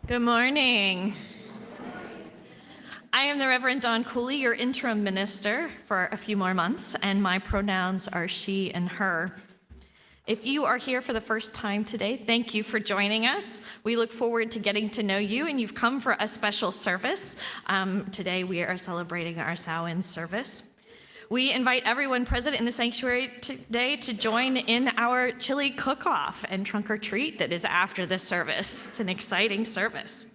Good morning. I am the Reverend Dawn Cooley, your interim minister for a few more months, and my pronouns are she and her. If you are here for the first time today, thank you for joining us. We look forward to getting to know you, and you've come for a special service. Today we are celebrating our Samhain service. We invite everyone present in the sanctuary today to join in our chili cook-off and trunk or treat that is after this service. It's an exciting service.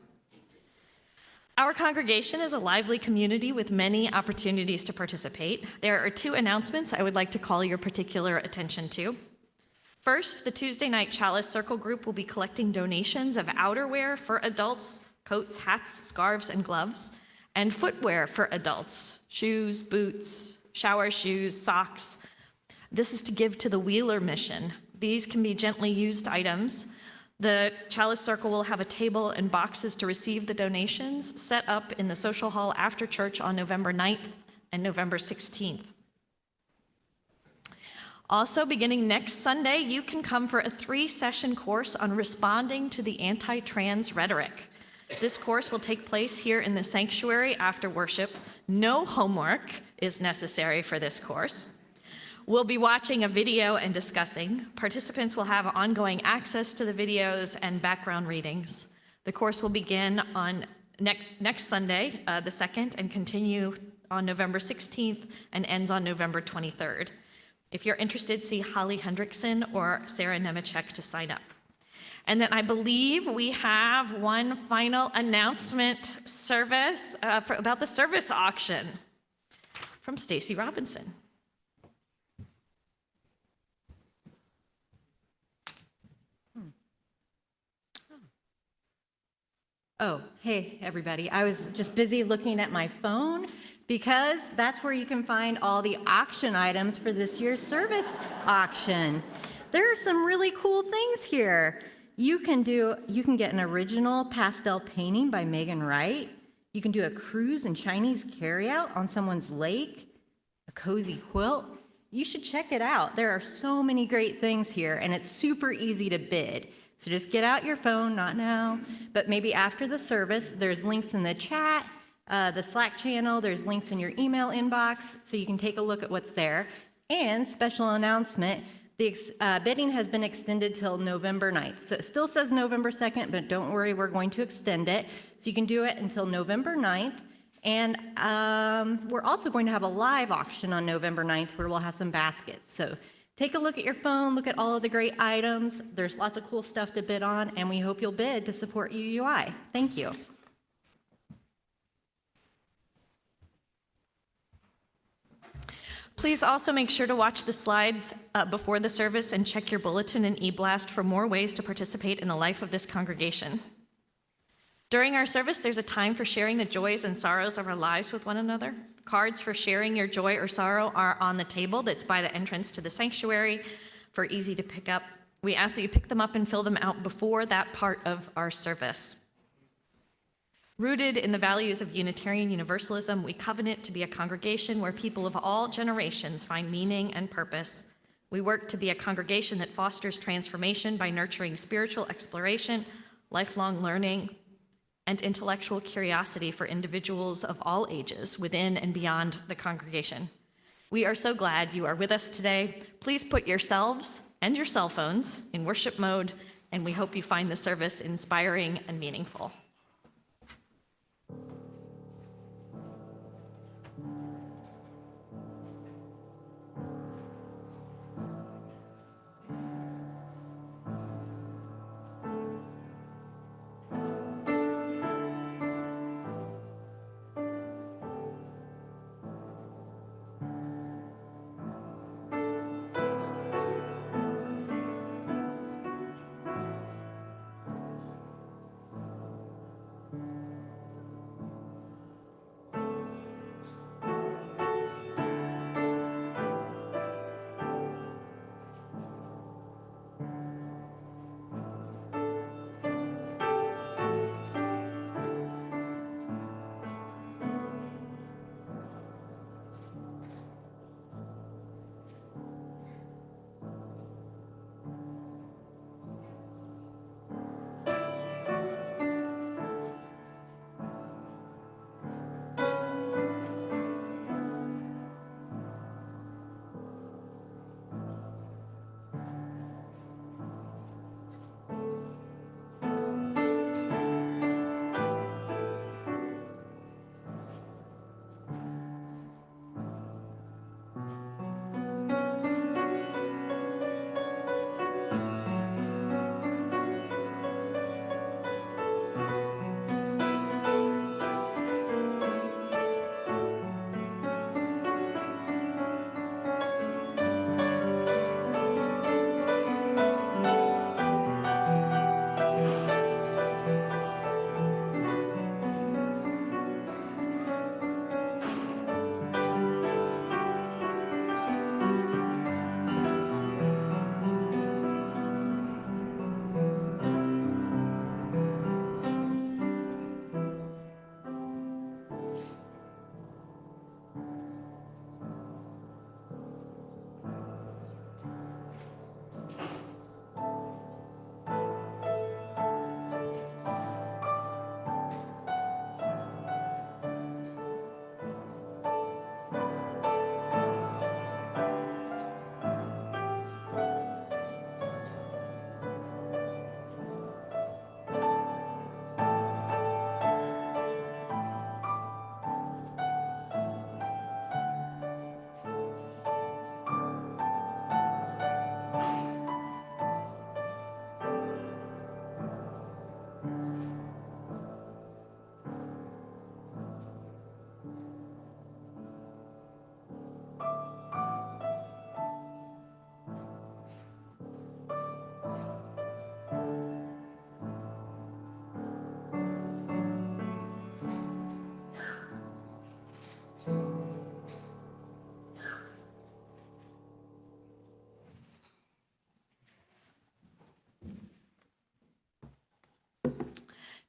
Our congregation is a lively community with many opportunities to participate. There are two announcements I would like to call your particular attention to. First, the Tuesday night Chalice Circle group will be collecting donations of outerwear for adults, coats, hats, scarves, and gloves, and footwear for adults, shoes, boots, shower shoes, socks. This is to give to the Wheeler Mission. These can be gently used items. The Chalice Circle will have a table and boxes to receive the donations set up in the social hall after church on November 9th and November 16th. Also, beginning next Sunday, you can come for a 3-session course on responding to the anti-trans rhetoric. This course will take place here in the sanctuary after worship. No homework is necessary for this course. We'll be watching a video and discussing. Participants will have ongoing access to the videos and background readings. The course will begin on next Sunday, the 2nd, and continue on November 16th and ends on November 23rd. If you're interested, see Holly Hendrickson or Sarah Nemechek to sign up. And then I believe we have one final announcement service about the service auction from Stacy Robinson. Oh, hey, everybody. I was just busy looking at my phone because that's where you can find all the auction items for this year's service auction. There are some really cool things here. You can get an original pastel painting by Megan Wright. You can do a cruise and Chinese carryout on someone's lake, a cozy quilt. You should check it out. There are so many great things here, and it's super easy to bid. So just get out your phone, not now, but maybe after the service. There's links in the chat, the Slack channel, there's links in your email inbox, so you can take a look at what's there. And special announcement, the bidding has been extended till November 9th. So it still says November 2nd, but don't worry, we're going to extend it. So you can do it until November 9th. And we're also going to have a live auction on November 9th where we'll have some baskets. So take a look at your phone, look at all of the great items. There's lots of cool stuff to bid on, and we hope you'll bid to support UUI. Thank you. Please also make sure to watch the slides before the service and check your bulletin and e-blast for more ways to participate in the life of this congregation. During our service, there's a time for sharing the joys and sorrows of our lives with one another. Cards for sharing your joy or sorrow are on the table that's by the entrance to the sanctuary for easy to pick up. We ask that you pick them up and fill them out before that part of our service. Rooted in the values of Unitarian Universalism, we covenant to be a congregation where people of all generations find meaning and purpose. We work to be a congregation that fosters transformation by nurturing spiritual exploration, lifelong learning, and intellectual curiosity for individuals of all ages within and beyond the congregation. We are so glad you are with us today. Please put yourselves and your cell phones in worship mode, and we hope you find the service inspiring and meaningful.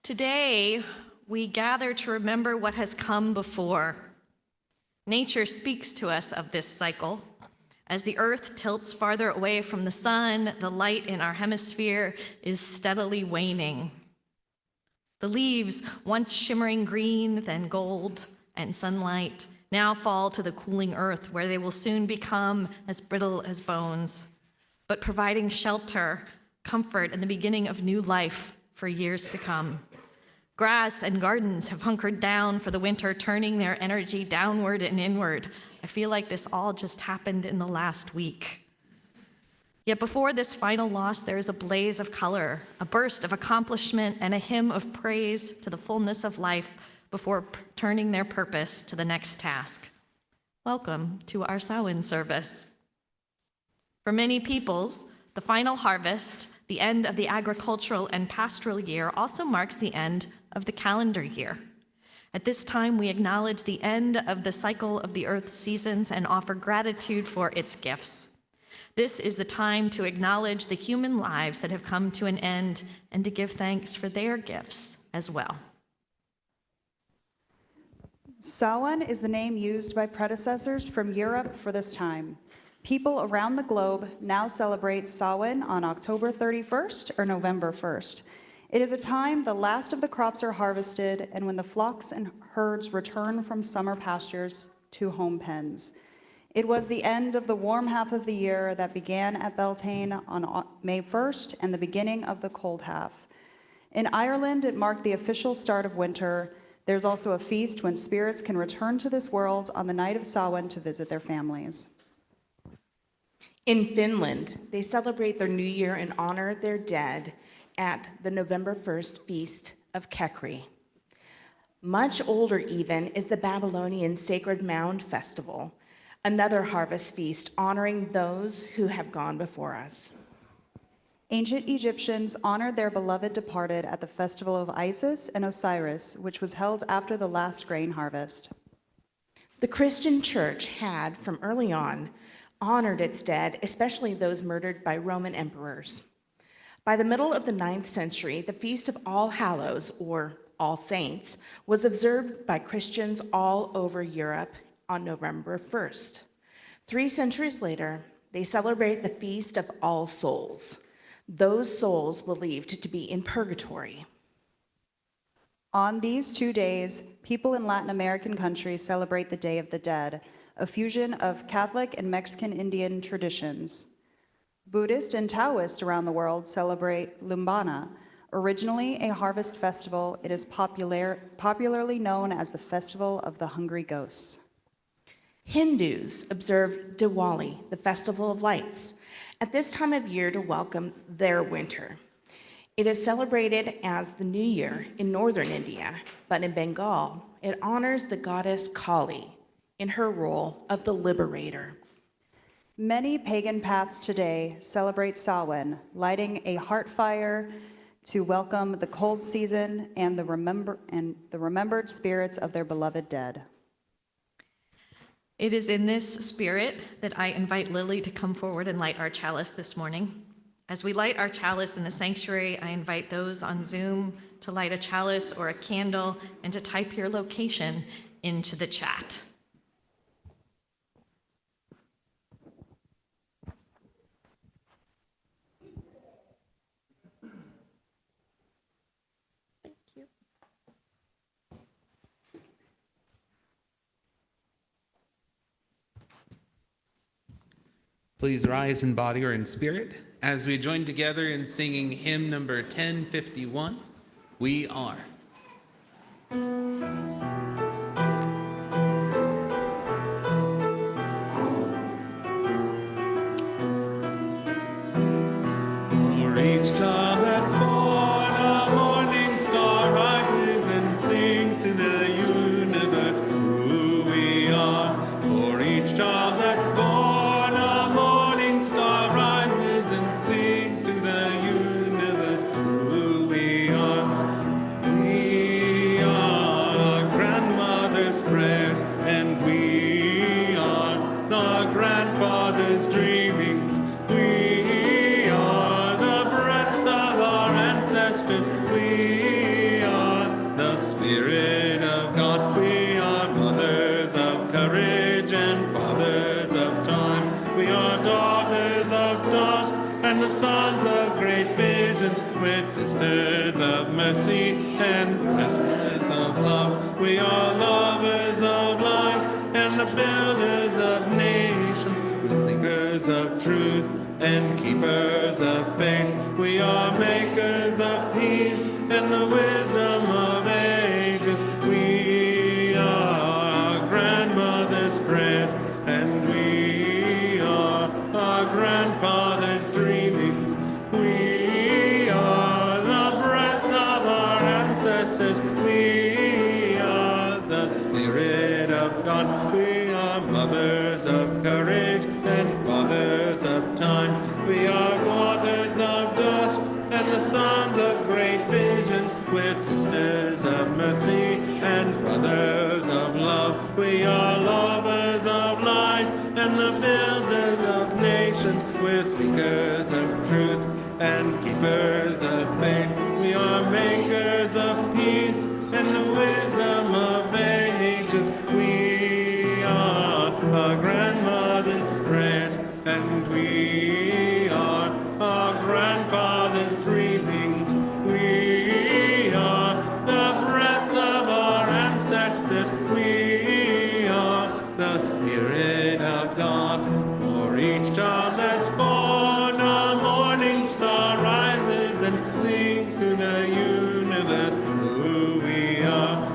Today, we gather to remember what has come before. Nature speaks to us of this cycle. As the Earth tilts farther away from the sun, the light in our hemisphere is steadily waning. The leaves, once shimmering green, then gold and sunlight, now fall to the cooling earth where they will soon become as brittle as bones, but providing shelter, comfort, and the beginning of new life for years to come. Grass and gardens have hunkered down for the winter, turning their energy downward and inward. I feel like this all just happened in the last week. Yet before this final loss, there is a blaze of color, a burst of accomplishment, and a hymn of praise to the fullness of life before turning their purpose to the next task. Welcome to our Samhain service. For many peoples, the final harvest, the end of the agricultural and pastoral year, also marks the end of the calendar year. At this time, we acknowledge the end of the cycle of the earth's seasons and offer gratitude for its gifts. This is the time to acknowledge the human lives that have come to an end and to give thanks for their gifts as well. Samhain is the name used by predecessors from Europe for this time. People around the globe now celebrate Samhain on October 31st or November 1st. It is a time the last of the crops are harvested and when the flocks and herds return from summer pastures to home pens. It was the end of the warm half of the year that began at Beltane on May 1st and the beginning of the cold half. In Ireland, it marked the official start of winter. There's also a feast when spirits can return to this world on the night of Samhain to visit their families. In Finland, they celebrate their new year and honor their dead at the November 1st feast of Kekri. Much older even is the Babylonian Sacred Mound Festival, another harvest feast honoring those who have gone before us. Ancient Egyptians honored their beloved departed at the festival of Isis and Osiris, which was held after the last grain harvest. The Christian church had, from early on, honored its dead, especially those murdered by Roman emperors. By the middle of the 9th century, the Feast of All Hallows, or All Saints, was observed by Christians all over Europe on November 1st. 3 centuries later, they celebrate the Feast of All Souls, those souls believed to be in purgatory. On these 2 days, people in Latin American countries celebrate the Day of the Dead, a fusion of Catholic and Mexican Indian traditions. Buddhist and Taoist around the world celebrate Lumbana. Originally a harvest festival, it is popularly known as the Festival of the Hungry Ghosts. Hindus observe Diwali, the Festival of Lights, at this time of year to welcome their winter. It is celebrated as the New Year in northern India, but in Bengal, it honors the goddess Kali in her role of the liberator. Many pagan paths today celebrate Samhain, lighting a heart fire to welcome the cold season and the remembered spirits of their beloved dead. It is in this spirit that I invite Lily to come forward and light our chalice this morning. As we light our chalice in the sanctuary, I invite those on Zoom to light a chalice or a candle and to type your location into the chat. Please rise in body or in spirit as we join together in singing hymn number 1051, We Are. For each child that's born, a morning star rises and sings to the universe who we are. For each child that's born, a morning star rises and sings to the universe who we are. We are our grandmother's prayers, and we are our grandfather's dreamings. We are the breath of our ancestors. We courage and fathers of time. We are daughters of dust and the sons of great visions. We're sisters of mercy and brothers of love. We are lovers of life and the builders of nations. We're thinkers of truth and keepers of faith. We are makers of peace and the wisdom of ages. We are our grandmother's prayers, and we are our grandfather's dreamings. We are the breath of our ancestors. We are the Spirit of God. We are mothers of courage and fathers of time. We are daughters of dust and the sons of great visions. We're sisters of mercy and brothers of love. We are lovers of light and the builders of nations. We're seekers of truth and keepers of faith. We are makers of peace and the wisdom of ages. We are our grandmother's prayers, and we are our grandfather's dreamings. We are the breath of our ancestors. We are the Spirit of God. For each child that's born, a morning star rises and sings to the universe who we are.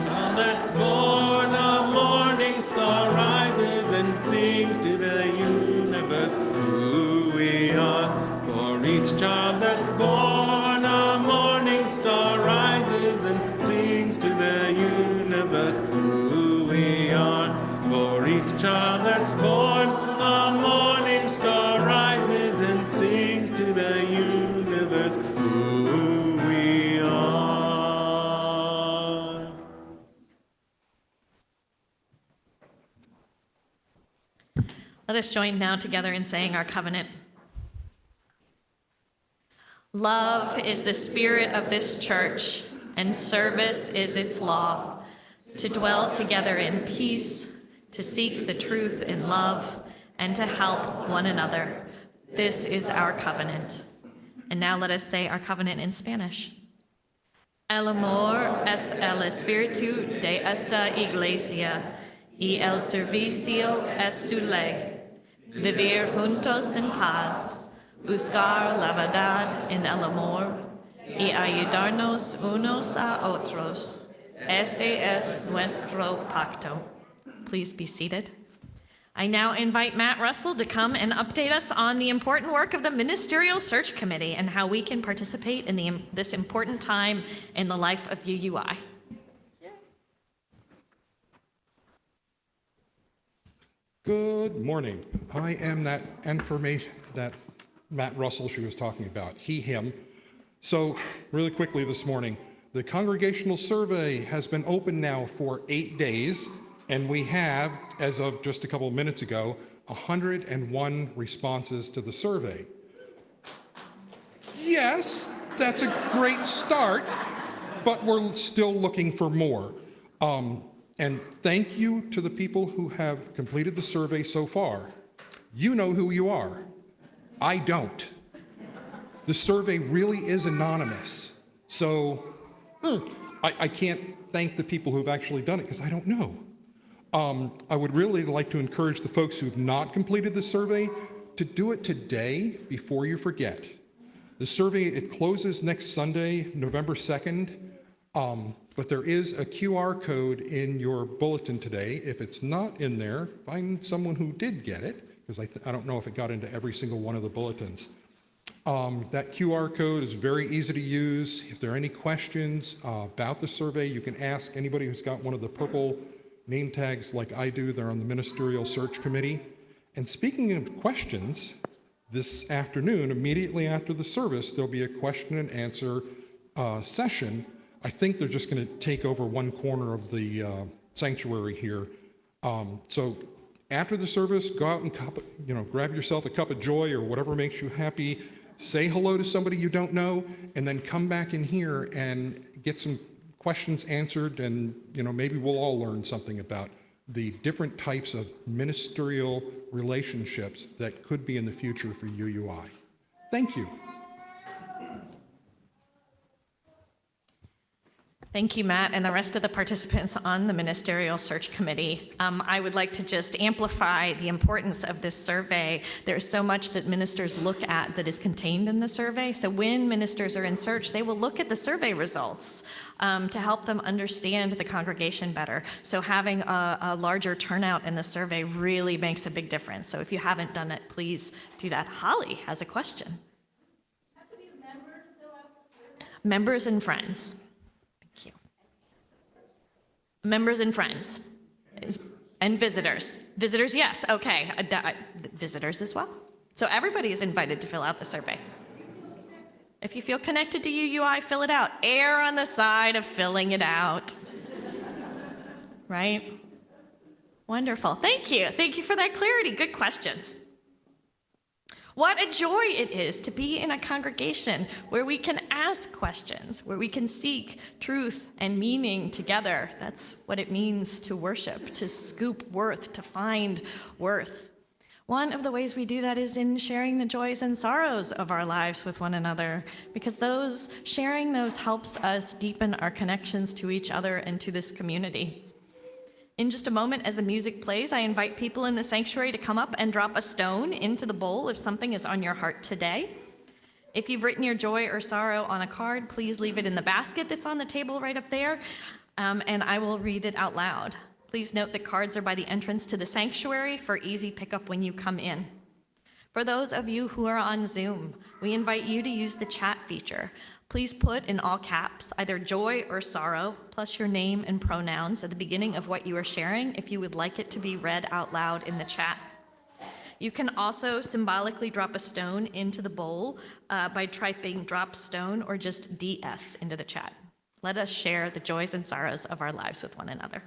Child that's born, a morning star rises and sings to the universe who we are. For each child that's born, a morning star rises and sings to the universe who we are. For each child that's born, a morning star rises and sings to the universe who we are. Let us join now together in saying our covenant. Love is the spirit of this church, and service is its law, to dwell together in peace, to seek the truth in love, and to help one another. This is our covenant. And now let us say our covenant in Spanish. El amor es el espíritu de esta iglesia, y el servicio es su ley. Vivir juntos en paz, buscar la verdad en el amor, y ayudarnos unos a otros. Este es nuestro pacto. Please be seated. I now invite Matt Russell to come and update us on the important work of the Ministerial Search Committee and how we can participate in this important time in the life of UUI. Good morning. I am that information that Matt Russell she was talking about, he, him. So really quickly this morning, the congregational survey has been open now for 8 days, and we have, as of just a couple of minutes ago, 101 responses to the survey. Yes, that's a great start, but we're still looking for more. And thank you to the people who have completed the survey so far. You know who you are. I don't. The survey really is anonymous. So I can't thank the people who've actually done it because I don't know. I would really like to encourage the folks who've not completed the survey to do it today before you forget. The survey, it closes next Sunday, November 2nd. But there is a QR code in your bulletin today. If it's not in there, find someone who did get it, because I don't know if it got into every single one of the bulletins. That QR code is very easy to use. If there are any questions about the survey, you can ask anybody who's got one of the purple name tags like I do. They're on the Ministerial Search Committee. And speaking of questions, this afternoon, immediately after the service, there'll be a question and answer session. I think they're just going to take over one corner of the sanctuary here. So after the service, go out and grab yourself a cup of joy or whatever makes you happy. Say hello to somebody you don't know, and then come back in here and get some questions answered, and maybe we'll all learn something about the different types of ministerial relationships that could be in the future for UUI. Thank you. Thank you, Matt, and the rest of the participants on the Ministerial Search Committee. I would like to just amplify the importance of this survey. There's so much that ministers look at that is contained in the survey. So when ministers are in search, they will look at the survey results to help them understand the congregation better. So having a larger turnout in the survey really makes a big difference. So if you haven't done it, please do that. Holly has a question. Have to be a member to fill out the survey? Members and friends. Thank you. Members and friends. And visitors. Visitors, yes, okay. Visitors as well. So everybody is invited to fill out the survey. If you feel connected to UUI, fill it out. Err on the side of filling it out. Right? Wonderful. Thank you. Thank you for that clarity. Good questions. What a joy it is to be in a congregation where we can ask questions, where we can seek truth and meaning together. That's what it means to worship, to scoop worth, to find worth. One of the ways we do that is in sharing the joys and sorrows of our lives with one another, because sharing those helps us deepen our connections to each other and to this community. In just a moment, as the music plays, I invite people in the sanctuary to come up and drop a stone into the bowl if something is on your heart today. If you've written your joy or sorrow on a card, please leave it in the basket that's on the table right up there, and I will read it out loud. Please note that cards are by the entrance to the sanctuary for easy pickup when you come in. For those of you who are on Zoom, we invite you to use the chat feature. Please put in all caps either joy or sorrow, plus your name and pronouns at the beginning of what you are sharing if you would like it to be read out loud in the chat. You can also symbolically drop a stone into the bowl by typing drop stone or just DS into the chat. Let us share the joys and sorrows of our lives with one another.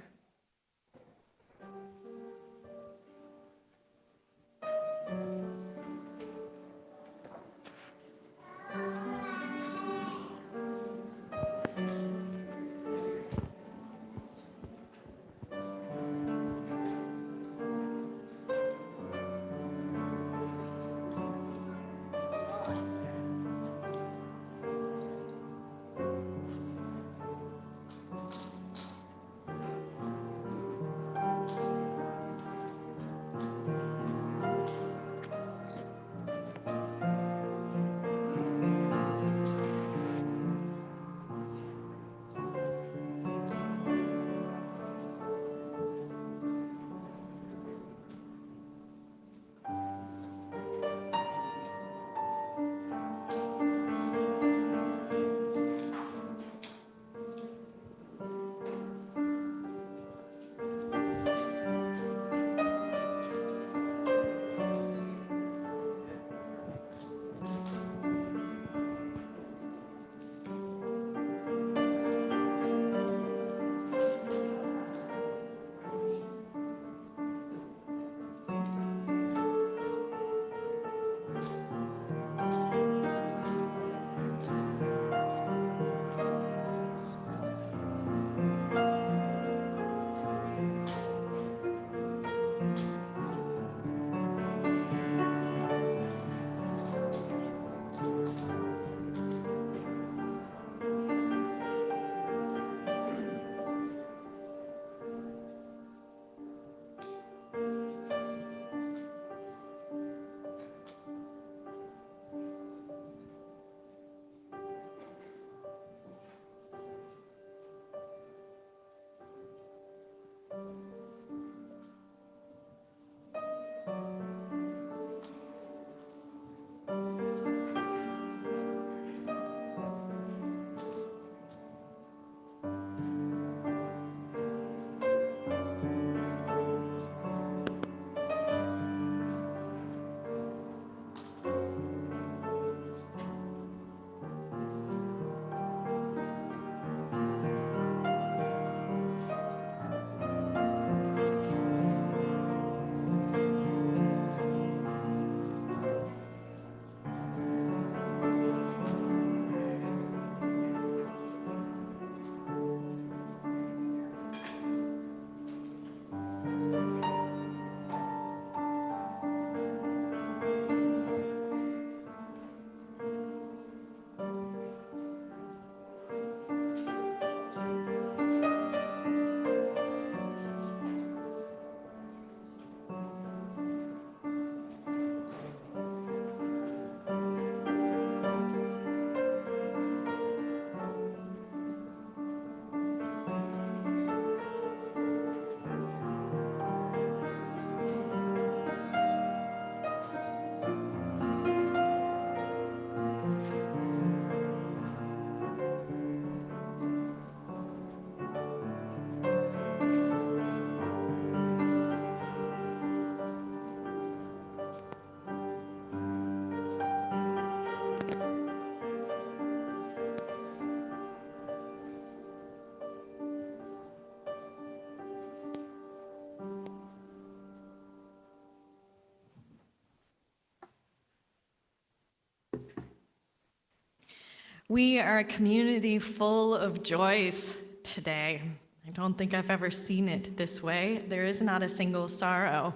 We are a community full of joys today. I don't think I've ever seen it this way. There is not a single sorrow.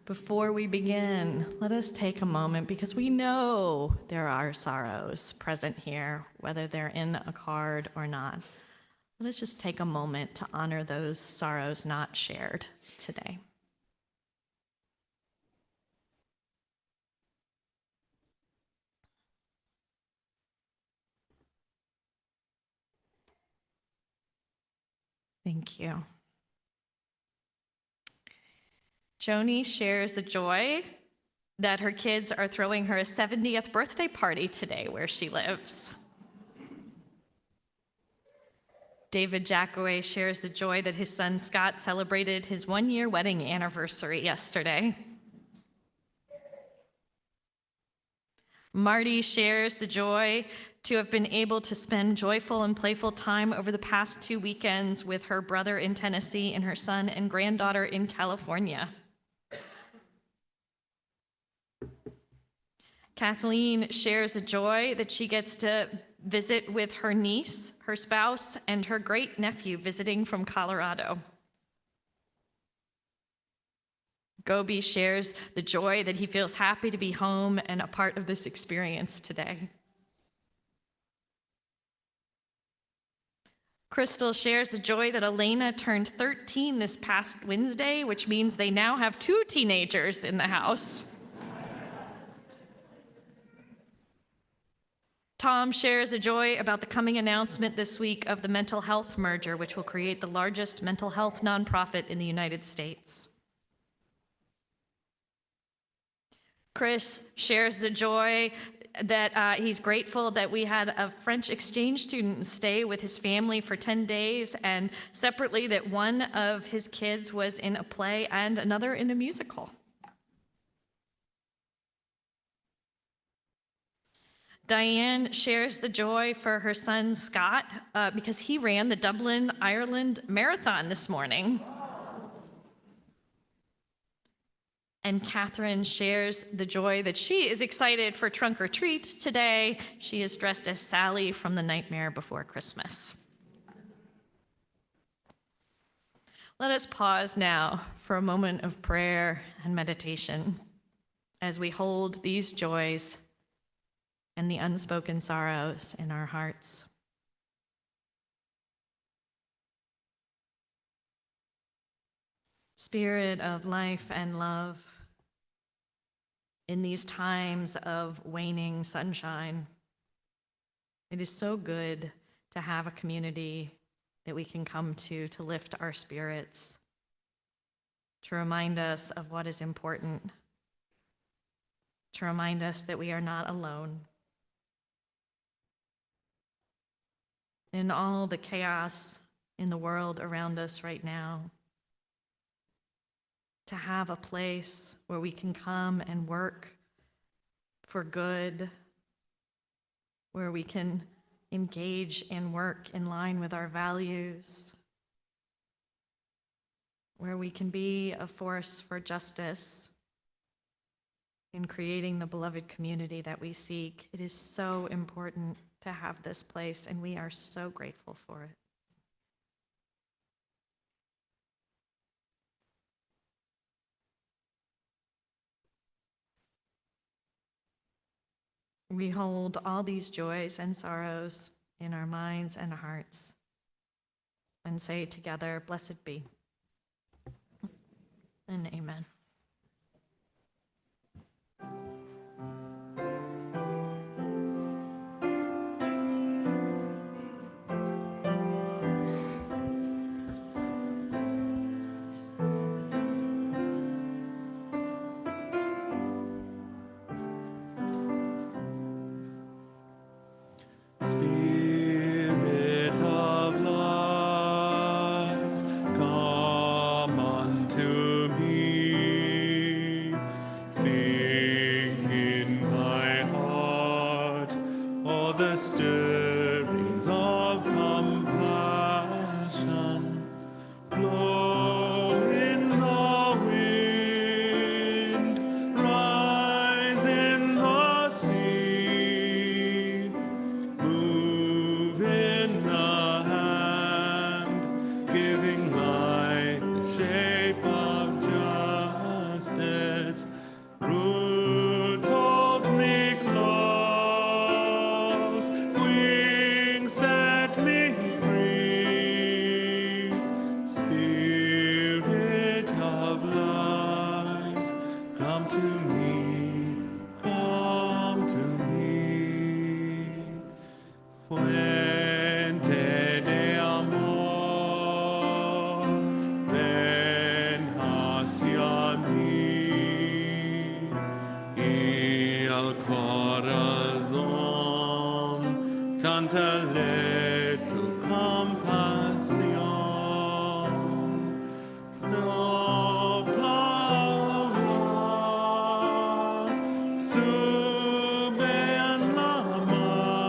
Before we begin, let us take a moment because we know there are sorrows present here, whether they're in a card or not. Let us just take a moment to honor those sorrows not shared today. Thank you. Joni shares the joy that her kids are throwing her a 70th birthday party today where she lives. David Jackaway shares the joy that his son Scott celebrated his one-year wedding anniversary yesterday. Marty shares the joy to have been able to spend joyful and playful time over the past 2 weekends with her brother in Tennessee and her son and granddaughter in California. Kathleen shares a joy that she gets to visit with her niece, her spouse, and her great-nephew visiting from Colorado. Gobi shares the joy that he feels happy to be home and a part of this experience today. Crystal shares the joy that Elena turned 13 this past Wednesday, which means they now have 2 teenagers in the house. Tom shares a joy about the coming announcement this week of the mental health merger, which will create the largest mental health nonprofit in the United States. Chris shares the joy that he's grateful that we had a French exchange student stay with his family for 10 days, and separately that one of his kids was in a play and another in a musical. Diane shares the joy for her son Scott because he ran the Dublin, Ireland Marathon this morning. And Catherine shares the joy that she is excited for trunk or treat today. She is dressed as Sally from The Nightmare Before Christmas. Let us pause now for a moment of prayer and meditation as we hold these joys and the unspoken sorrows in our hearts. Spirit of life and love, in these times of waning sunshine, it is so good to have a community that we can come to lift our spirits, to remind us of what is important, to remind us that we are not alone. In all the chaos in the world around us right now, to have a place where we can come and work for good, where we can engage in work in line with our values, where we can be a force for justice in creating the beloved community that we seek. It is so important to have this place, and we are so grateful for it. We hold all these joys and sorrows in our minds and hearts and say together, blessed be, and amen. Spirit of life, come unto me. Sing in my heart all the stirrings of compassion. Blow in the wind, rise in the sea. Move mio corazón cántale tu compasión. Proclama su bien amor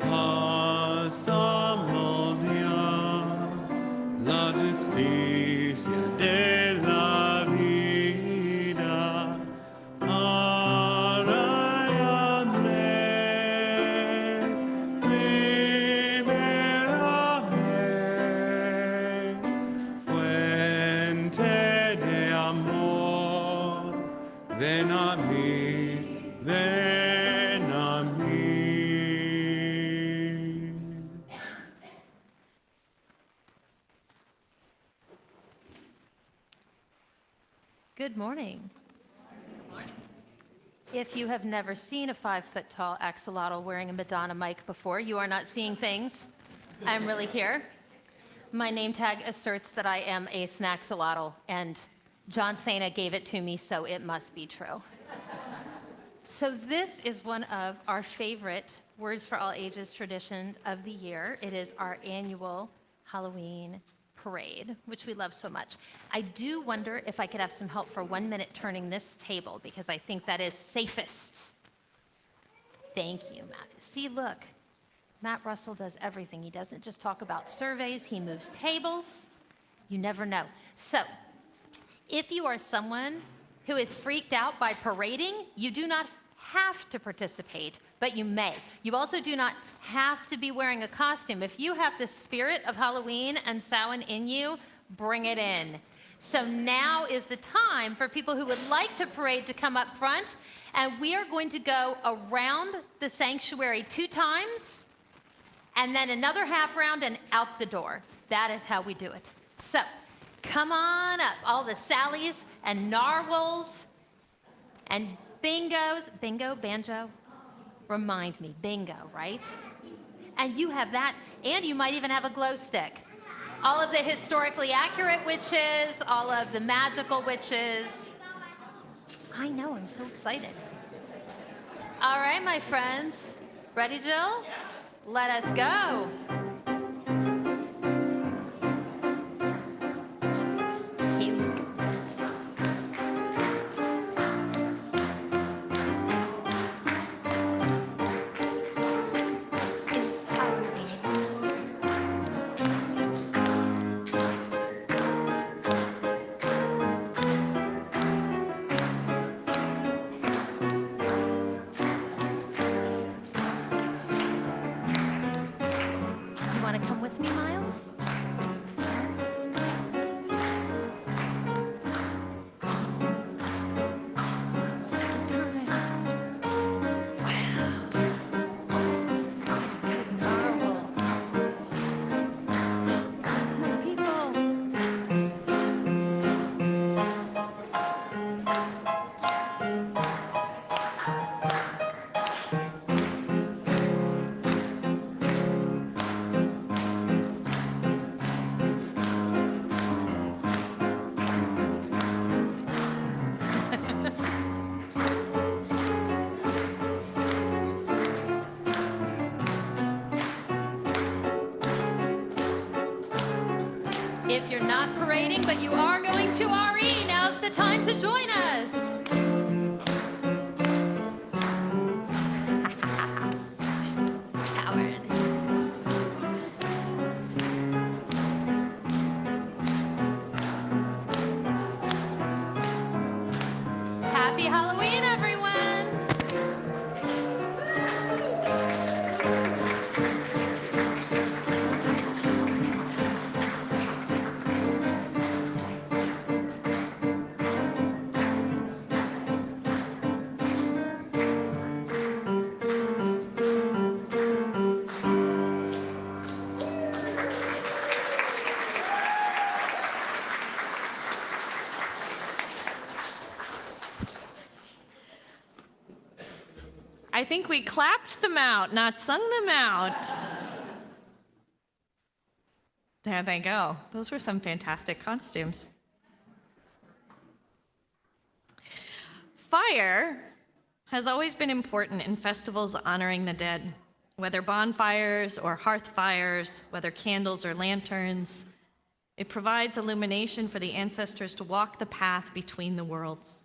hasta moldear la justicia de la vida. Arráyame, libérame, fuente de amor, ven a mí, ven a mí. Good morning. If you have never seen a 5-foot-tall axolotl wearing a Madonna mic before, you are not seeing things. I'm really here. My name tag asserts that I am a snaxolotl, and John Cena gave it to me, so it must be true. So this is one of our favorite Words for All Ages tradition of the year. It is our annual Halloween parade, which we love so much. I do wonder if I could have some help for 1 minute turning this table, because I think that is safest. Thank you, Matthew. See, look, Matt Russell does everything. He doesn't just talk about surveys, he moves tables. You never know. So, if you are someone who is freaked out by parading, you do not have to participate, but you may. You also do not have to be wearing a costume. If you have the spirit of Halloween and Samhain in you, bring it in. So now is the time for people who would like to parade to come up front, and we are going to go around the sanctuary 2 times, and then another half round and out the door. That is how we do it. So come on up, all the Sallys and Narwhals and Bingos. Bingo, banjo? Remind me, bingo, right? And you have that, and you might even have a glow stick. All of the historically accurate witches, all of the magical witches. I know, I'm so excited. All right, my friends. Ready, Jill? Let us go. Here we go. It's Halloween. You want to come with me, Miles? Second time. Wow. Good narwhal. More people. If you're not parading, but you are going to RE, now's the time to join us. Coward. Happy Halloween, everyone. I think we clapped them out, not sung them out. There they go. Those were some fantastic costumes. Fire has always been important in festivals honoring the dead, whether bonfires or hearth fires, whether candles or lanterns. It provides illumination for the ancestors to walk the path between the worlds.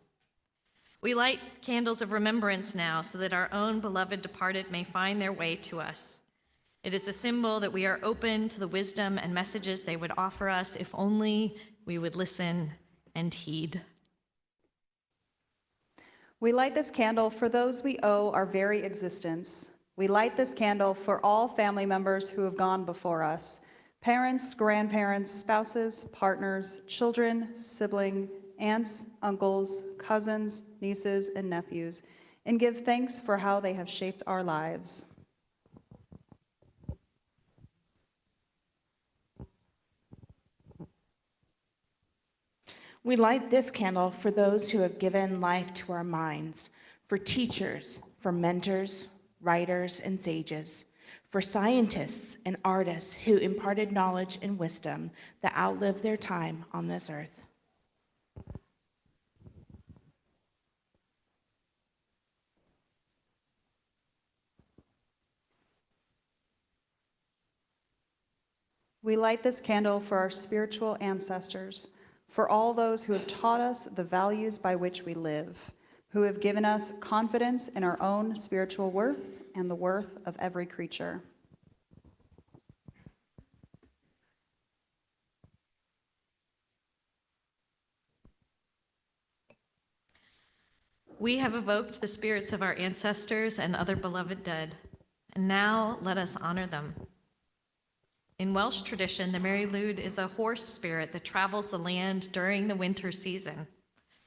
We light candles of remembrance now so that our own beloved departed may find their way to us. It is a symbol that we are open to the wisdom and messages they would offer us if only we would listen and heed. We light this candle for those we owe our very existence. We light this candle for all family members who have gone before us: parents, grandparents, spouses, partners, children, siblings, aunts, uncles, cousins, nieces, and nephews, and give thanks for how they have shaped our lives. We light this candle for those who have given life to our minds, for teachers, for mentors, writers, and sages, for scientists and artists who imparted knowledge and wisdom that outlived their time on this earth. We light this candle for our spiritual ancestors, for all those who have taught us the values by which we live, who have given us confidence in our own spiritual worth and the worth of every creature. We have evoked the spirits of our ancestors and other beloved dead, and now let us honor them. In Welsh tradition, the Mary Lwyd is a horse spirit that travels the land during the winter season.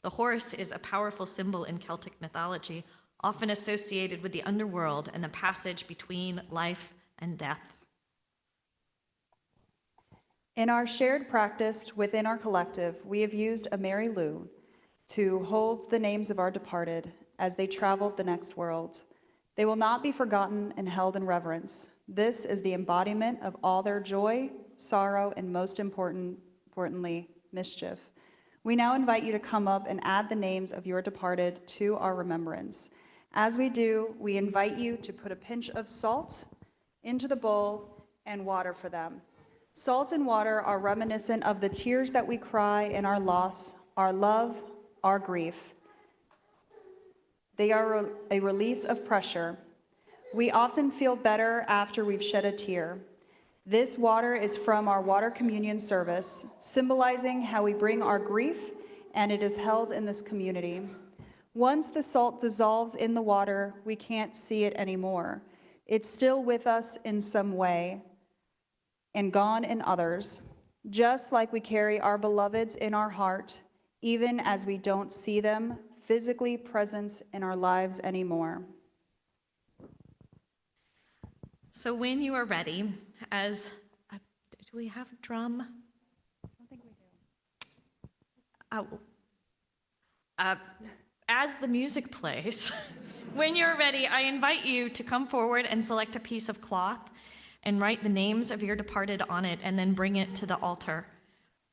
The horse is a powerful symbol in Celtic mythology, often associated with the underworld and the passage between life and death. In our shared practice within our collective, we have used a Mary Lou to hold the names of our departed as they traveled the next world. They will not be forgotten and held in reverence. This is the embodiment of all their joy, sorrow, and most importantly, mischief. We now invite you to come up and add the names of your departed to our remembrance. As we do, we invite you to put a pinch of salt into the bowl and water for them. Salt and water are reminiscent of the tears that we cry in our loss, our love, our grief. They are a release of pressure. We often feel better after we've shed a tear. This water is from our water communion service, symbolizing how we bring our grief, and it is held in this community. Once the salt dissolves in the water, we can't see it anymore. It's still with us in some way and gone in others, just like we carry our beloveds in our heart, even as we don't see them physically present in our lives anymore. So when you are ready, do we have a drum? I don't think we do. As the music plays, when you're ready, I invite you to come forward and select a piece of cloth and write the names of your departed on it, and then bring it to the altar.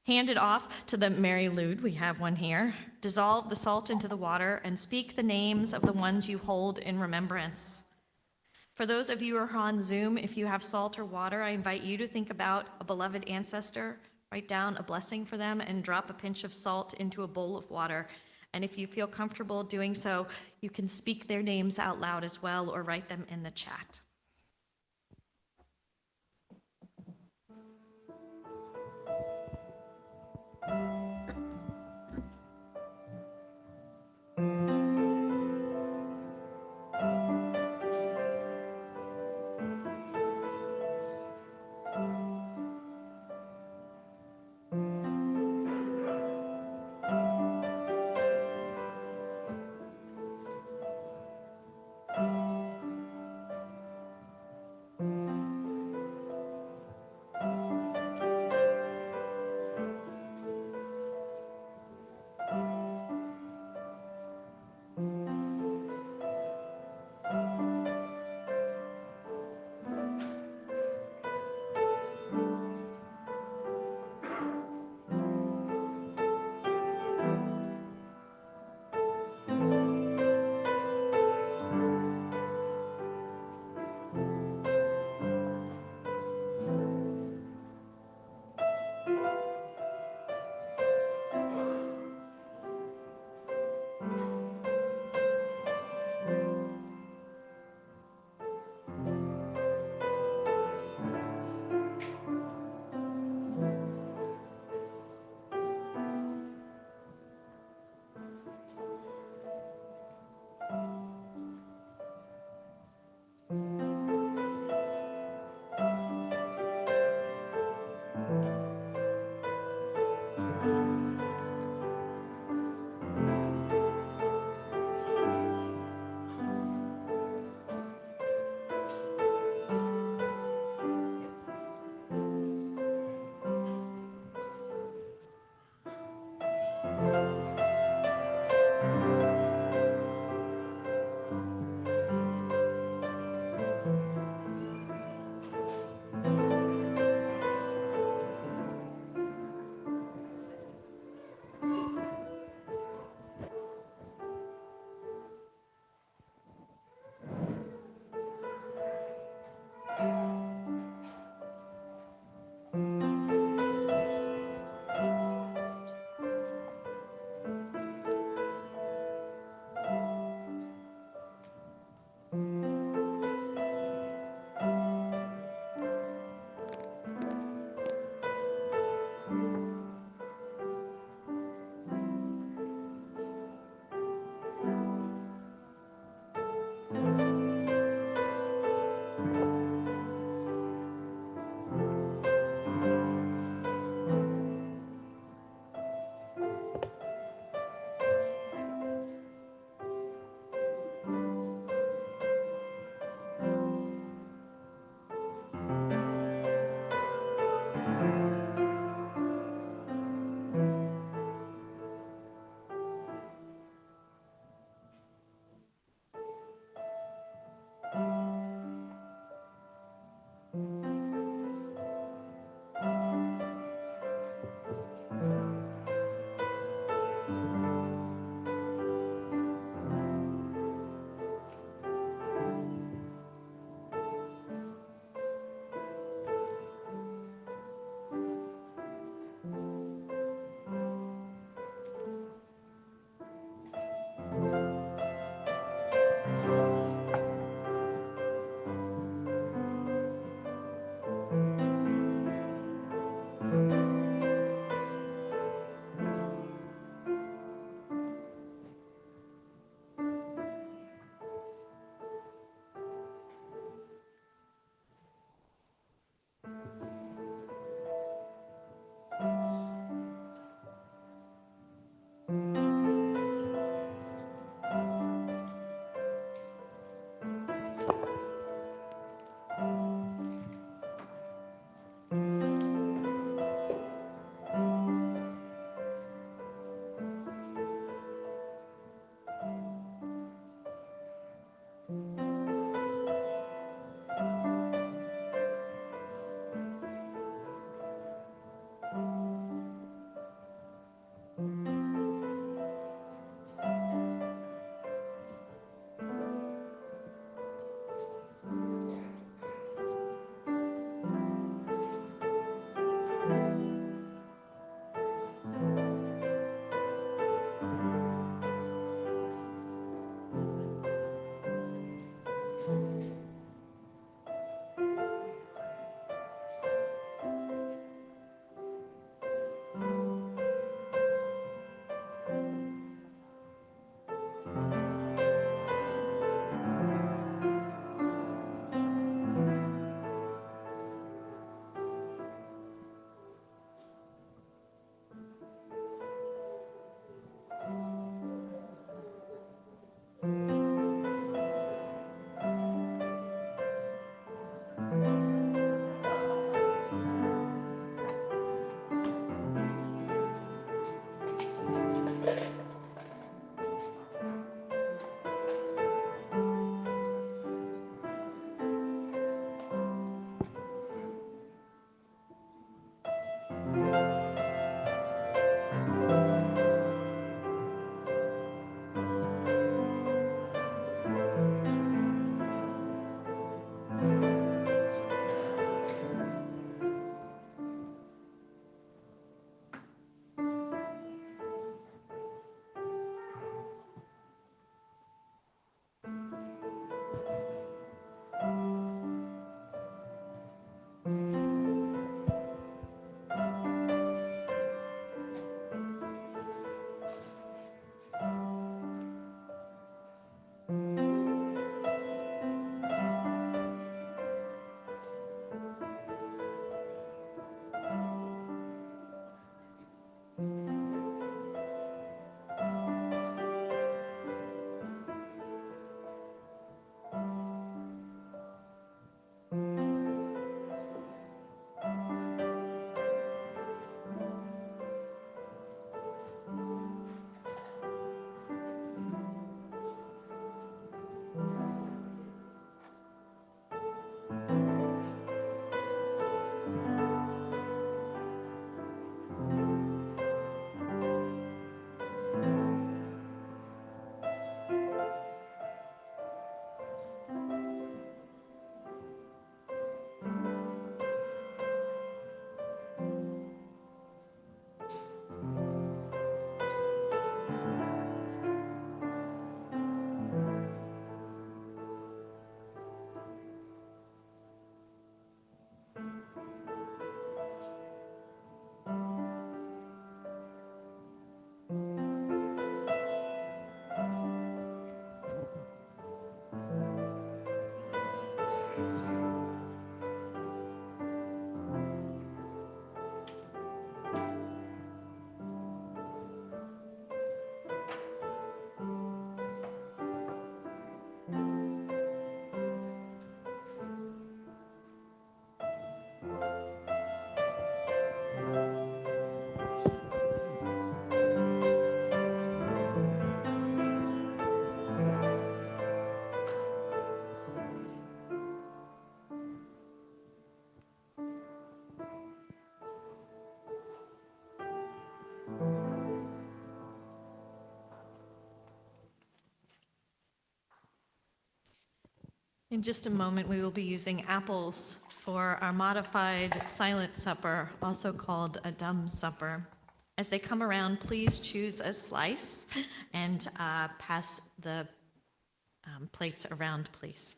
Hand it off to the Mary Lwyd, we have one here. Dissolve the salt into the water and speak the names of the ones you hold in remembrance. For those of you who are on Zoom, if you have salt or water, I invite you to think about a beloved ancestor, write down a blessing for them, and drop a pinch of salt into a bowl of water. And if you feel comfortable doing so, you can speak their names out loud as well, or write them in the chat. In just a moment, we will be using apples for our modified silent supper, also called a dumb supper. As they come around, please choose a slice and pass the plates around, please.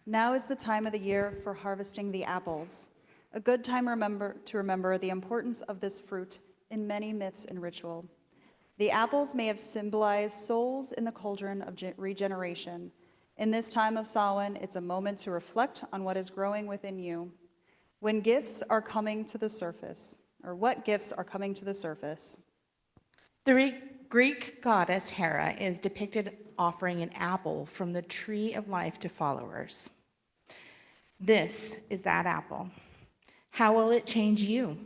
Now is the time of the year for harvesting the apples, a good time to remember the importance of this fruit in many myths and ritual. The apples may have symbolized souls in the cauldron of regeneration. In this time of Samhain, it's a moment to reflect on what is growing within you. When gifts are coming to the surface, or what gifts are coming to the surface? The Greek goddess Hera is depicted offering an apple from the tree of life to followers. This is that apple. How will it change you?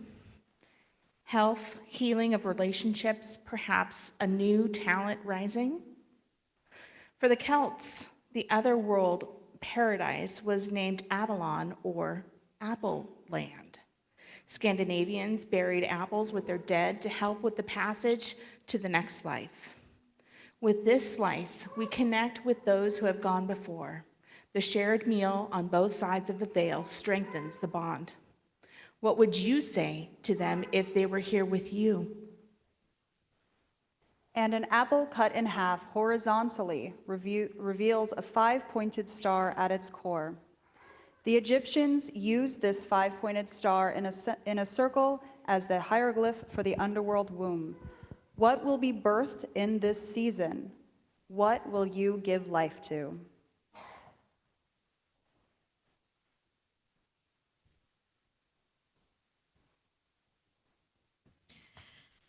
Health, healing of relationships, perhaps a new talent rising? For the Celts, the other world paradise was named Avalon or Apple Land. Scandinavians buried apples with their dead to help with the passage to the next life. With this slice, we connect with those who have gone before. The shared meal on both sides of the veil strengthens the bond. What would you say to them if they were here with you? And an apple cut in half horizontally reveals a five-pointed star at its core. The Egyptians used this five-pointed star in a circle as the hieroglyph for the underworld womb. What will be birthed in this season? What will you give life to?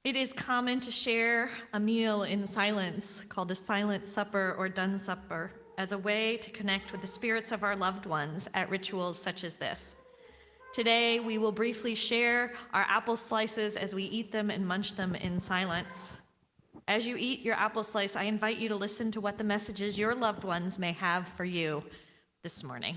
It is common to share a meal in silence, called a silent supper or dun supper, as a way to connect with the spirits of our loved ones at rituals such as this. Today, we will briefly share our apple slices as we eat them and munch them in silence. As you eat your apple slice, I invite you to listen to what the messages your loved ones may have for you this morning.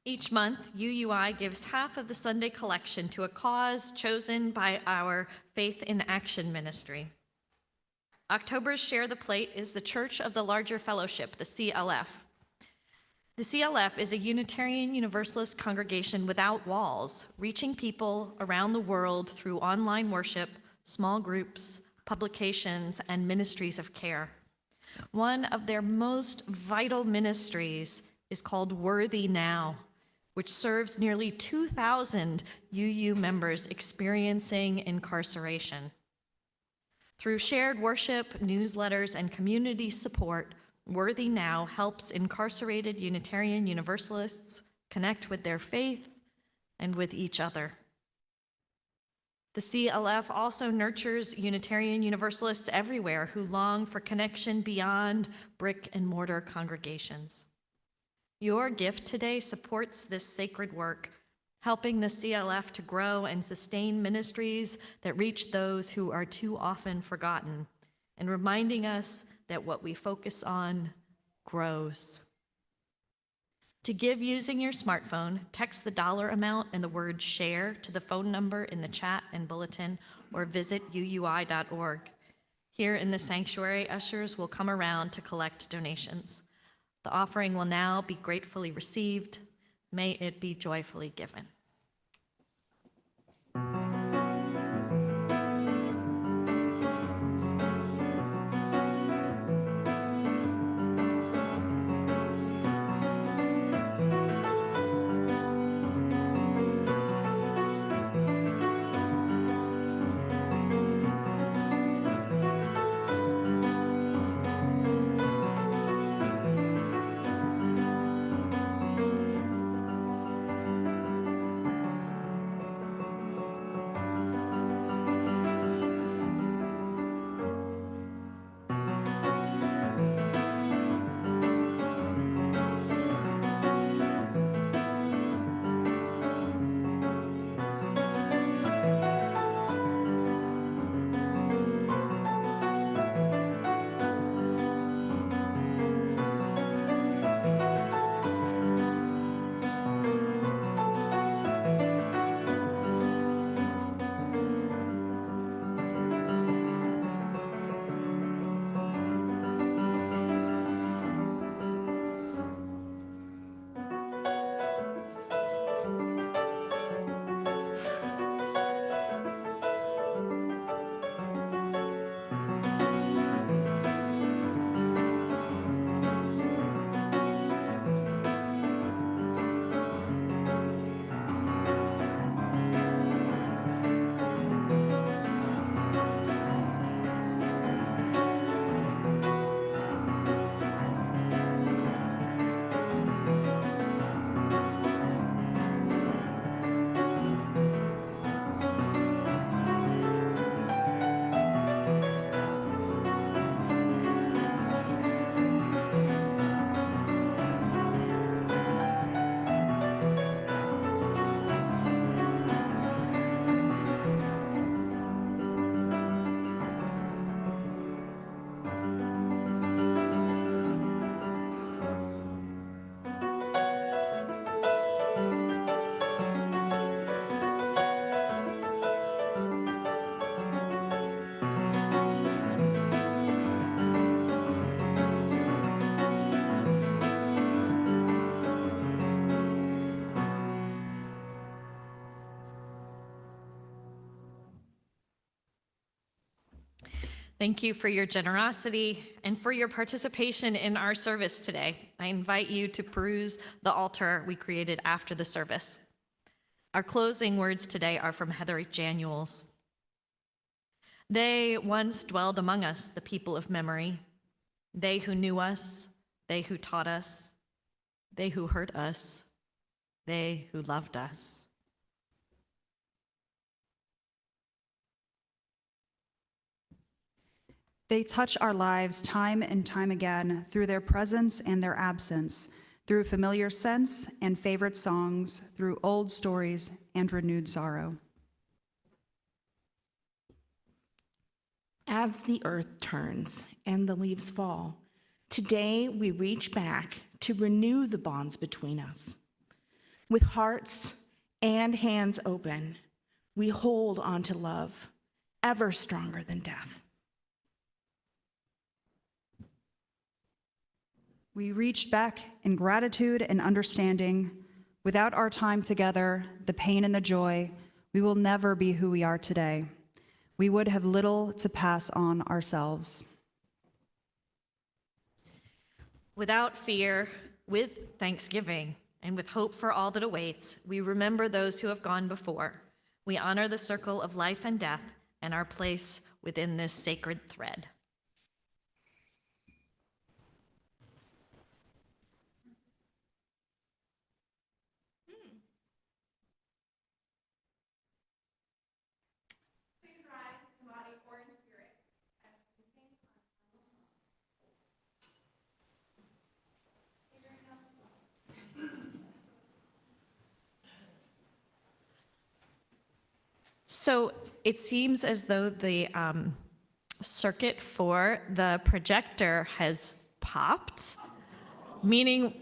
Each month, UUI gives half of the Sunday collection to a cause chosen by our Faith in Action ministry. October's Share the Plate is the Church of the Larger Fellowship, the CLF. The CLF is a Unitarian Universalist congregation without walls, reaching people around the world through online worship, small groups, publications, and ministries of care. One of their most vital ministries is called Worthy Now, which serves nearly 2,000 UU members experiencing incarceration. Through shared worship, newsletters, and community support, Worthy Now helps incarcerated Unitarian Universalists connect with their faith and with each other. The CLF also nurtures Unitarian Universalists everywhere who long for connection beyond brick and mortar congregations. Your gift today supports this sacred work, helping the CLF to grow and sustain ministries that reach those who are too often forgotten, and reminding us that what we focus on grows. To give using your smartphone, text the dollar amount and the word share to the phone number in the chat and bulletin, or visit uui.org. Here in the sanctuary, ushers will come around to collect donations. The offering will now be gratefully received. May it be joyfully given. Thank you for your generosity and for your participation in our service today. I invite you to peruse the altar we created after the service. Our closing words today are from Heather Januels. They once dwelled among us, the people of memory, they who knew us, they who taught us, they who hurt us, they who loved us. They touch our lives time and time again through their presence and their absence, through familiar scents and favorite songs, through old stories and renewed sorrow. As the earth turns and the leaves fall, today we reach back to renew the bonds between us. With hearts and hands open, we hold on to love, ever stronger than death. We reached back in gratitude and understanding. Without our time together, the pain and the joy, we will never be who we are today. We would have little to pass on ourselves. Without fear, with thanksgiving, and with hope for all that awaits, we remember those who have gone before. We honor the circle of life and death and our place within this sacred thread. So it seems as though the circuit for the projector has popped, meaning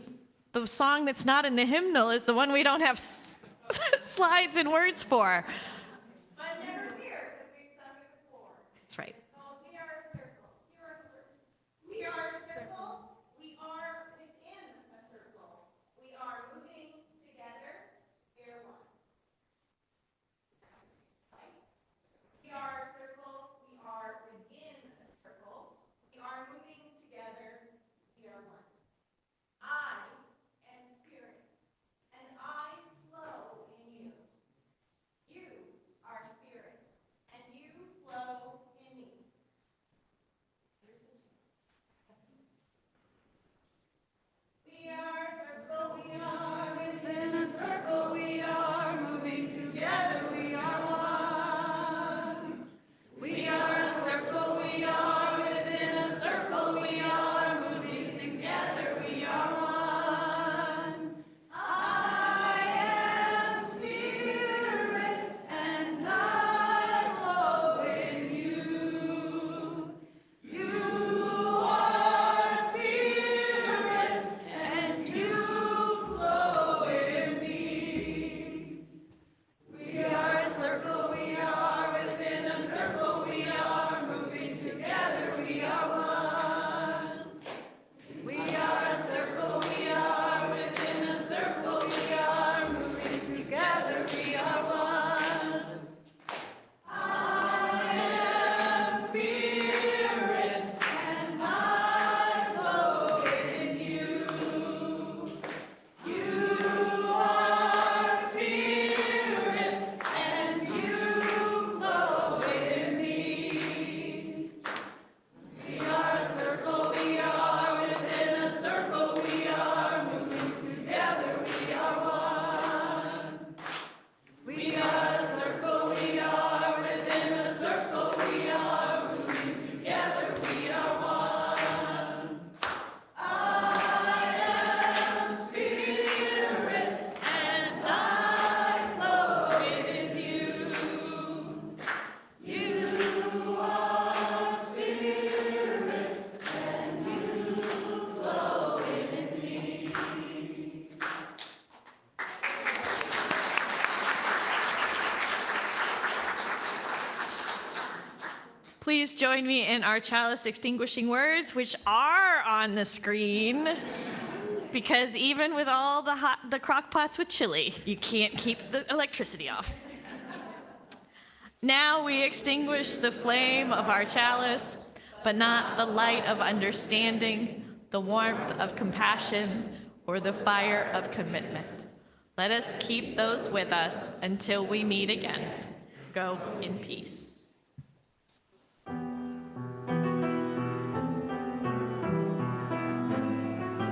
the song that's not in the hymnal is the one we don't have slides and words for. But never fear, because we've sung it before. That's right. It's called We Are a Circle. Here are the words. We are a circle. We are within a circle. We are moving together. We are one. We are a circle. We are within a circle. We are moving together. We are one. I am spirit, and I flow in you. You are spirit, and you flow in me. We are a circle, we are within a circle, we are moving together, we are one. We are a circle, we are within a circle, we are moving together, we are one. I am spirit, and I flow in you. You are spirit, and you flow in me. We are a circle, we are within a circle, we are moving together, we are one. We are a circle, we are within a circle, we are moving together, we are one. I am spirit, and I flow in you. You are spirit, and you flow in me. We are a circle, we are within a circle, we are moving together, we are one. We are a circle, we are within a circle, we are moving together, we are one. I am spirit, and I flow in you. You are spirit, and you flow in me. Please join me in our chalice extinguishing words, which are on the screen. Because even with all the crock pots with chili, you can't keep the electricity off. Now we extinguish the flame of our chalice, but not the light of understanding, the warmth of compassion, or the fire of commitment. Let us keep those with us until we meet again. Go in peace.